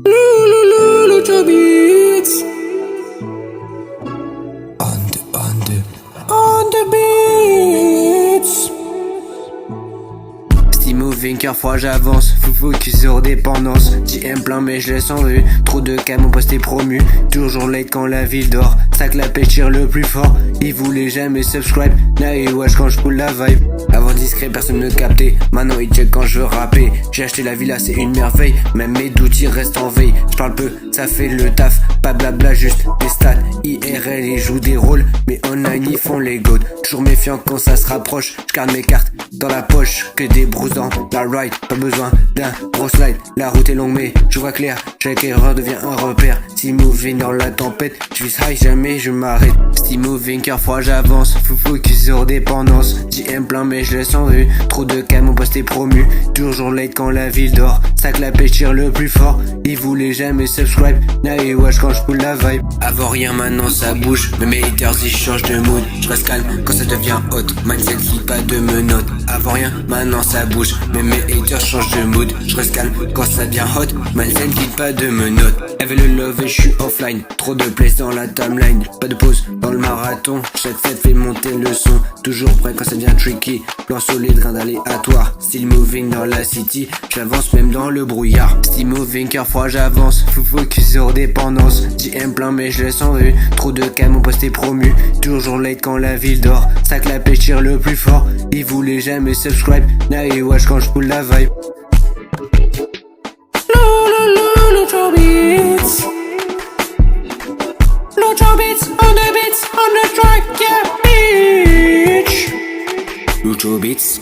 Lucha Beats. On the beats. Still moving car froid j'avance, faut focus sur dépendance. JM plein mais je laisse en vue, trop de cas mon poste est promu. Toujours late quand la ville dort, sac la pêche tire le plus fort. Ils voulaient jamais subscribe, now ils watch quand je pull la vibe. Avant discret personne ne captait, maintenant ils check quand je veux rapper. J'ai acheté la villa c'est une merveille, même mes doutes ils restent en veille. J'parle peu, ça fait le taf, pas blabla juste des stats. IRL ils jouent des rôles, mais online ils font les goats. Toujours méfiant quand ça se rapproche, j'garde mes cartes dans la poche, que des brousses dans la ride. Pas besoin d'un gros slide, la route est longue mais je vois clair. Chaque erreur devient un repère, still moving dans la tempête. Je vis high jamais je m'arrête, still moving car froid j'avance. Faut focus sur dépendance, JM plein mais je laisse en vue. Trop de cas mon poste est promu, toujours late quand la ville dort. Sac la pêche tire le plus fort, ils voulaient jamais subscribe, now ils watch quand je pull la vibe. Avant rien maintenant ça bouge, mais mes haters ils changent de mood. Je reste calme quand ça devient hot, mindset qui pas de menottes. Avant rien maintenant ça bouge, mais mes haters changent de mood. Je reste calme quand ça devient hot, mindset qui pas de menottes. Avec le love et je suis offline, trop de place dans la timeline. Pas de pause dans le marathon, chaque fête fait monter le son. Toujours prêt quand ça devient tricky, plan solide, rien d'aléatoire. Still moving dans la city, j'avance même dans le brouillard. Still moving car froid j'avance, faut focus sur dépendance. JM plein mais je laisse en vue, trop de cas mon poste est promu. Toujours late quand la ville dort, sac la pêche tire le plus fort. Ils voulaient jamais subscribe, now ils watch quand je pull la vibe. Lucha Beats. Lucha Beats, on the track, yeah, bitch. Lucho Beats.